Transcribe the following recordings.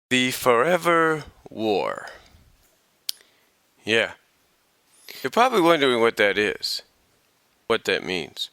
The Forever War. Yeah. You're probably wondering what that is, what that means.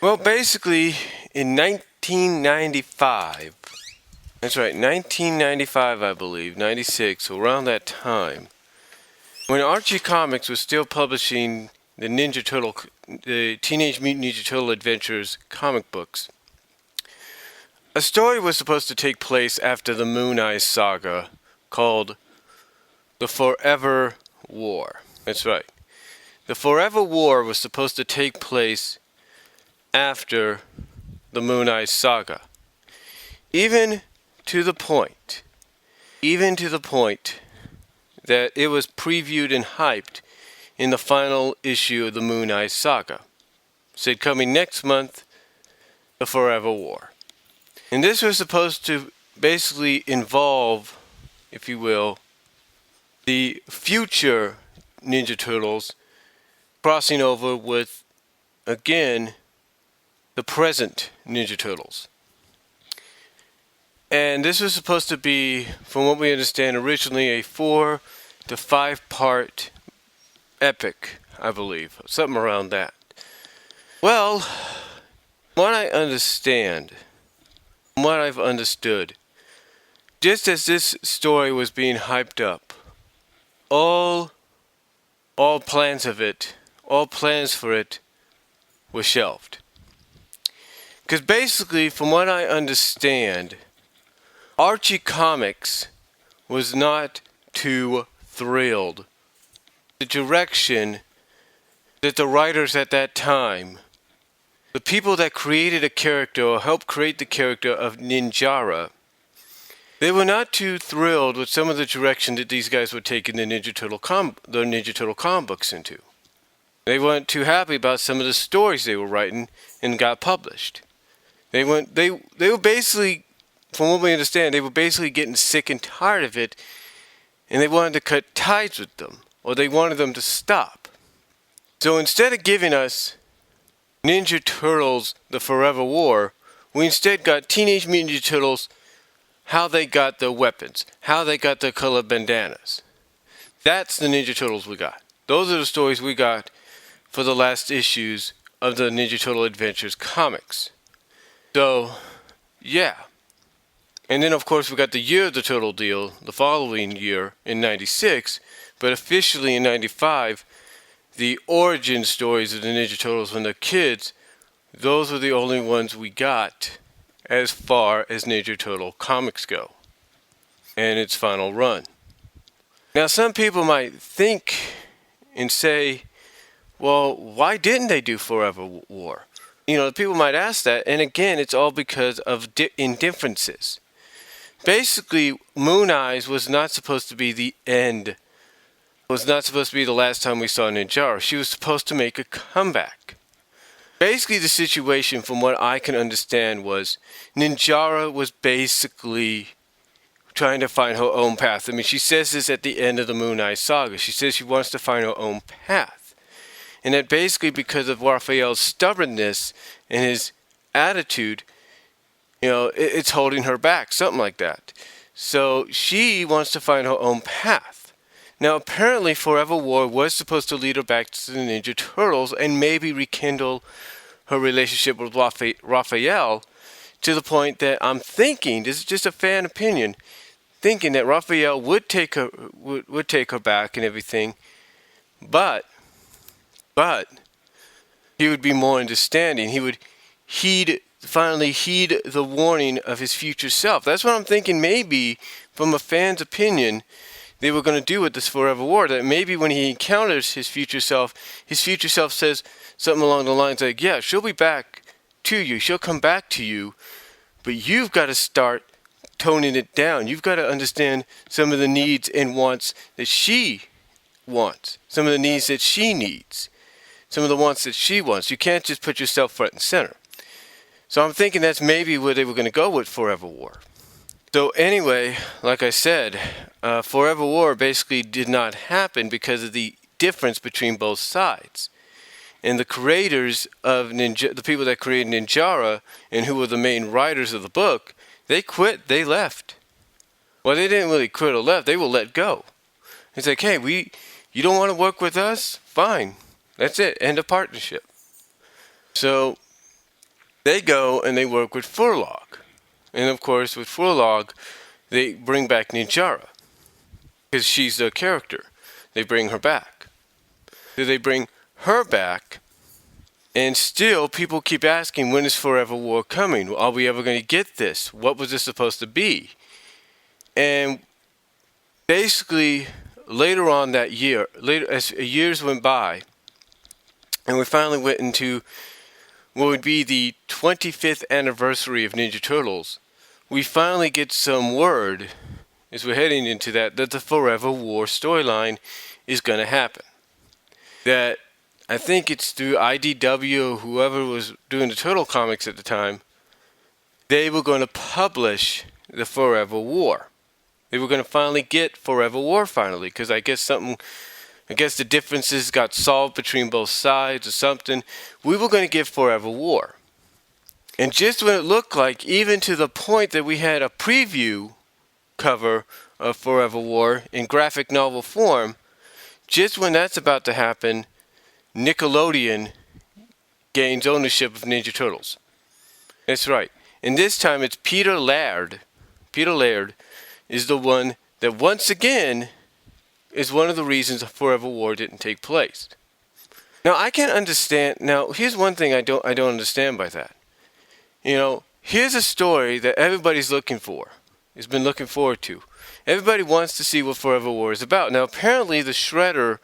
Well, basically, in 1995, that's right, 1995, I believe, 96, around that time, when Archie Comics was still publishing the Teenage Mutant Ninja Turtle Adventures comic books, a story was supposed to take place after the Moon Eye saga called The Forever War. That's right. The Forever War was supposed to take place after the Moon Eye saga. Even to the point that it was previewed and hyped in the final issue of the Moon Eye saga. Said coming next month, The Forever War. And this was supposed to basically involve, if you will, the future Ninja Turtles crossing over with, again, the present Ninja Turtles. And this was supposed to be, from what we understand, originally a 4 to 5 part epic, I believe. Something around that. Well, what I understand, what I've understood, just as this story was being hyped up, all plans for it were shelved. Because basically, from what I understand, Archie Comics was not too thrilled the direction that the writers at that time, the people that created a character or helped create the character of Ninjara, they were not too thrilled with some of the direction that these guys were taking the Ninja Turtle comic books into. They weren't too happy about some of the stories they were writing and got published. They were basically, from what we understand, they were basically getting sick and tired of it, and they wanted to cut ties with them, or they wanted them to stop. So instead of giving us Ninja Turtles, The Forever War, we instead got Teenage Mutant Ninja Turtles, how they got their weapons, how they got their colored bandanas. That's the Ninja Turtles we got. Those are the stories we got for the last issues of the Ninja Turtle Adventures comics. So, yeah. And then, of course, we got the Year of the Turtle deal the following year in 96, but officially in 95, the origin stories of the Ninja Turtles when they're kids, those were the only ones we got as far as Ninja Turtle comics go and its final run. Now, some people might think and say, well, why didn't they do Forever War? You know, people might ask that, and again, it's all because of indifferences. Basically, Moon Eyes was not supposed to be the end. It was not supposed to be the last time we saw Ninjara. She was supposed to make a comeback. Basically, the situation, from what I can understand, was Ninjara was basically trying to find her own path. I mean, she says this at the end of the Moon Eye saga. She says she wants to find her own path. And that basically because of Raphael's stubbornness and his attitude, you know, it's holding her back, something like that. So she wants to find her own path. Now, apparently, Forever War was supposed to lead her back to the Ninja Turtles and maybe rekindle her relationship with Raphael to the point that I'm thinking, this is just a fan opinion, thinking that Raphael would take her back and everything, but he would be more understanding. He would finally heed the warning of his future self. That's what I'm thinking. Maybe, from a fan's opinion, they were going to do with this Forever War. That maybe when he encounters his future self says something along the lines like, yeah, she'll be back to you. She'll come back to you. But you've got to start toning it down. You've got to understand some of the needs and wants that she wants. Some of the needs that she needs. Some of the wants that she wants. You can't just put yourself front and center. So I'm thinking that's maybe where they were going to go with Forever War. So anyway, like I said, Forever War basically did not happen because of the difference between both sides. And the creators of the people that created Ninjara and who were the main writers of the book, they quit, they left. Well, they didn't really quit or left. They were let go. It's like, hey, you don't want to work with us? Fine. That's it. End of partnership. So they go and they work with Furlog. And of course, with Furlog, they bring back Ninjara. Because she's the character. They bring her back. So they bring her back. And still, people keep asking, when is Forever War coming? Are we ever going to get this? What was this supposed to be? And basically, later on that year, as years went by, and we finally went into what would be the 25th anniversary of Ninja Turtles, we finally get some word, as we're heading into that the Forever War storyline is going to happen. That I think it's through IDW or whoever was doing the Turtle comics at the time, they were going to publish the Forever War. They were going to finally get Forever War finally, because I guess the differences got solved between both sides or something. We were going to get Forever War. And just when it looked like, even to the point that we had a preview cover of Forever War in graphic novel form, just when that's about to happen, Nickelodeon gains ownership of Ninja Turtles. That's right. And this time it's Peter Laird. Peter Laird is the one that once again is one of the reasons Forever War didn't take place. Now I can understand. Now here's one thing I don't understand by that. You know, here's a story that everybody's looking for. Has been looking forward to. Everybody wants to see what Forever War is about. Now apparently the Shredder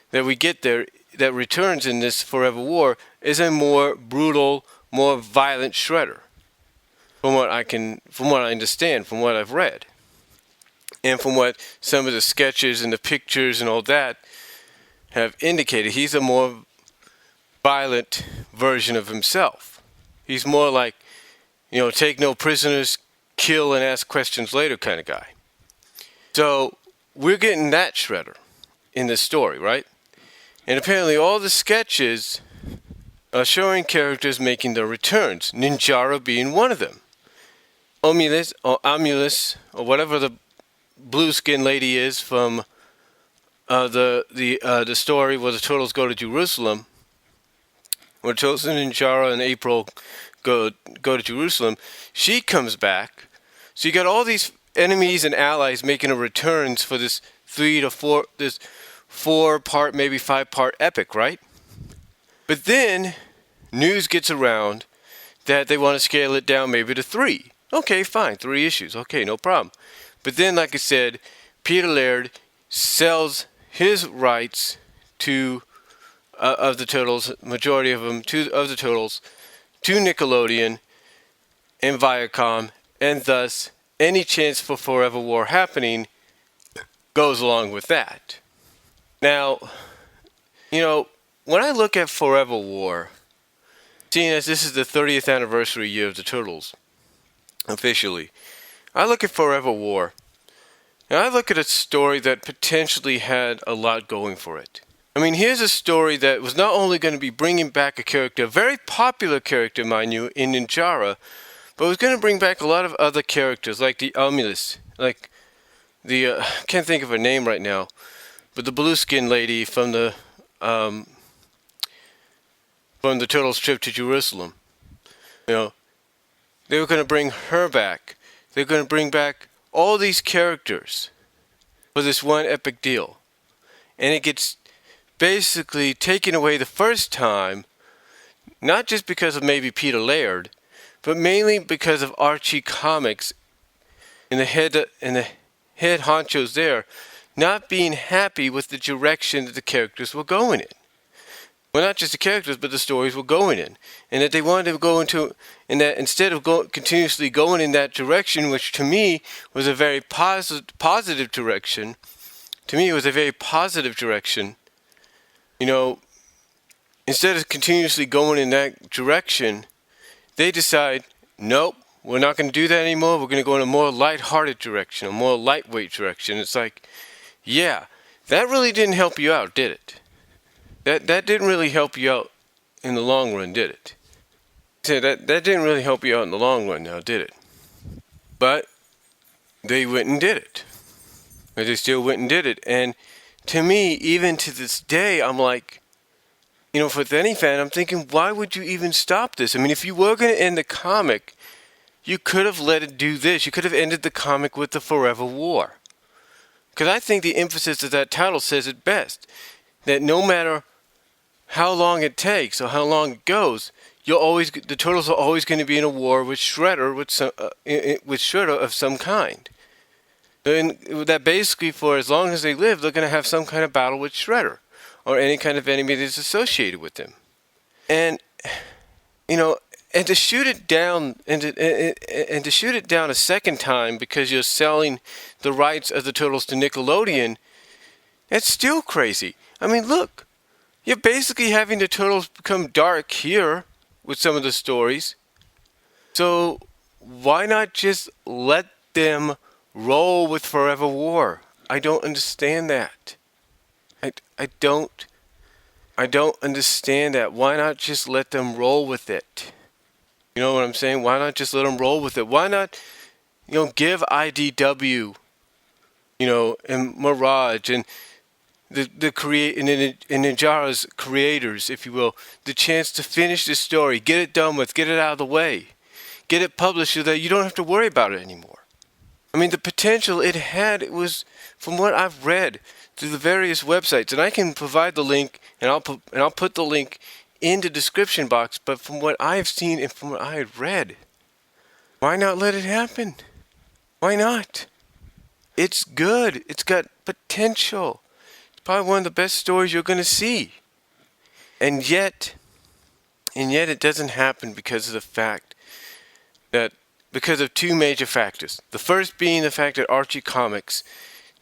that we get there that returns in this Forever War is a more brutal, more violent Shredder. From what I understand, from what I've read. And from what some of the sketches and the pictures and all that have indicated, he's a more violent version of himself. He's more like, take no prisoners, kill and ask questions later kind of guy. So we're getting that Shredder in this story, right? And apparently all the sketches are showing characters making their returns, Ninjara being one of them. Omulus, or whatever the blue skin lady is from the story where the Turtles go to Jerusalem, where Turtles and Ninjara and April go to Jerusalem, she comes back. So you got all these enemies and allies making a returns for this 4-part, maybe 5-part epic, right? But then news gets around that they want to scale it down maybe to 3. Okay, fine, 3 issues. Okay, no problem. But then, like I said, Peter Laird sells his rights of the Turtles, majority of them, of the Turtles, to Nickelodeon and Viacom, and thus any chance for Forever War happening goes along with that. Now, when I look at Forever War, seeing as this is the 30th anniversary year of the Turtles, officially, I look at Forever War, and I look at a story that potentially had a lot going for it. I mean, here's a story that was not only going to be bringing back a character, a very popular character, mind you, in Ninjara, but was going to bring back a lot of other characters, like the Omulus, like the, I can't think of her name right now, but the blue skin lady from the Turtles' trip to Jerusalem. They were going to bring her back. They're going to bring back all these characters for this one epic deal. And it gets basically taken away the first time, not just because of maybe Peter Laird, but mainly because of Archie Comics and the head honchos there not being happy with the direction that the characters were going in. Well, not just the characters, but the stories were going in. And that they wanted to go into, and that instead of continuously going in that direction, which to me was a very positive direction, instead of continuously going in that direction, they decide, nope, we're not going to do that anymore. We're going to go in a more light-hearted direction, a more lightweight direction. It's like, yeah, that really didn't help you out, did it? That didn't really help you out in the long run, did it? That didn't really help you out in the long run now, did it? But they went and did it. But they still went and did it. And to me, even to this day, I'm like, for any fan, I'm thinking, why would you even stop this? I mean, if you were going to end the comic, you could have let it do this. You could have ended the comic with the Forever War. Because I think the emphasis of that title says it best. That no matter how long it takes or how long it goes, the Turtles are always going to be in a war with Shredder, with Shredder of some kind. And that basically, for as long as they live, they're going to have some kind of battle with Shredder or any kind of enemy that's associated with them. And and to shoot it down and to shoot it down a second time because you're selling the rights of the Turtles to Nickelodeon, that's still crazy. I mean, look, you're basically having the Turtles become dark here with some of the stories. So why not just let them roll with Forever War? I don't understand that. I don't understand that. Why not just let them roll with it? You know what I'm saying? Why not just let them roll with it? Why not, give IDW, and Mirage and the Ninjara's creators, if you will, the chance to finish the story, get it done with, get it out of the way, get it published so that you don't have to worry about it anymore. I mean, the potential it had, it was, from what I've read through the various websites, and I can provide the link, and I'll put the link in the description box, but from what I've seen and from what I had read, why not let it happen? Why not? It's good. It's got potential. It's probably one of the best stories you're going to see. And yet it doesn't happen because of the fact that, because of two major factors. The first being the fact that Archie Comics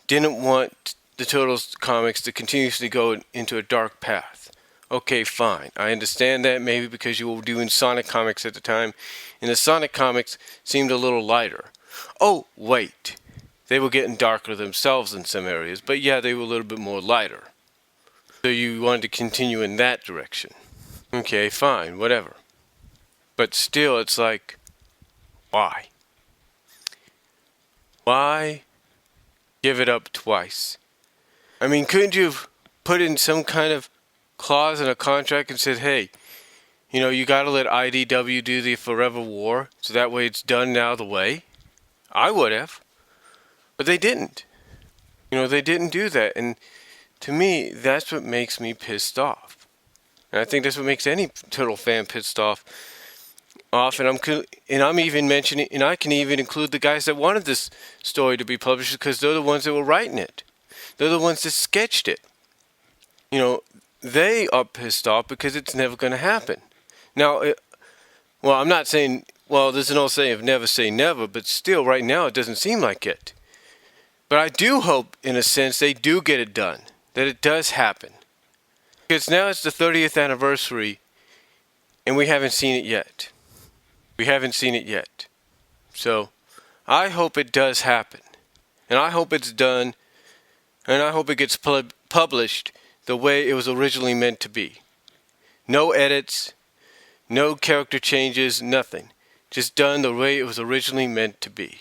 didn't want the Turtles comics to continuously go into a dark path. Okay, fine. I understand that, maybe because you were doing Sonic comics at the time, and the Sonic comics seemed a little lighter. Oh, wait. They were getting darker themselves in some areas, but yeah, they were a little bit more lighter. So you wanted to continue in that direction. Okay, fine, whatever. But still, it's like, why? Why give it up twice? I mean, couldn't you have put in some kind of clause in a contract and said, hey, you got to let IDW do the Forever War, so that way it's done now the way? I would have. But they didn't. They didn't do that. And to me, that's what makes me pissed off. And I think that's what makes any Turtle fan pissed off. And I'm even mentioning, and I can even include the guys that wanted this story to be published because they're the ones that were writing it. They're the ones that sketched it. They are pissed off because it's never going to happen. Now, I'm not saying, there's an old saying of never say never, but still, right now, it doesn't seem like it. But I do hope, in a sense, they do get it done, that it does happen. Because now it's the 30th anniversary, and we haven't seen it yet. We haven't seen it yet. So, I hope it does happen. And I hope it's done, and I hope it gets published the way it was originally meant to be. No edits, no character changes, nothing. Just done the way it was originally meant to be.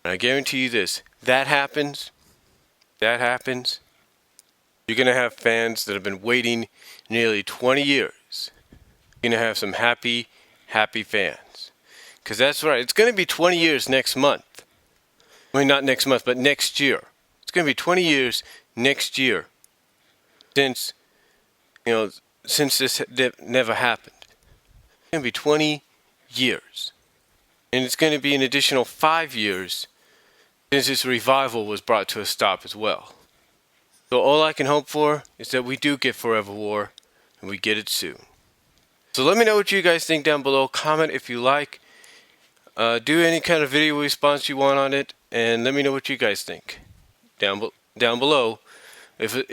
And I guarantee you this, that happens, you're going to have fans that have been waiting nearly 20 years. You're going to have some happy fans. Because that's right, it's going to be 20 years next month. Well, not next month, but next year. It's going to be 20 years next year since this never happened. It's going to be 20 years. And it's going to be an additional 5 years since this revival was brought to a stop as well. So all I can hope for is that we do get Forever War, and we get it soon. So let me know what you guys think down below. Comment if you like. Do any kind of video response you want on it, and let me know what you guys think down below. If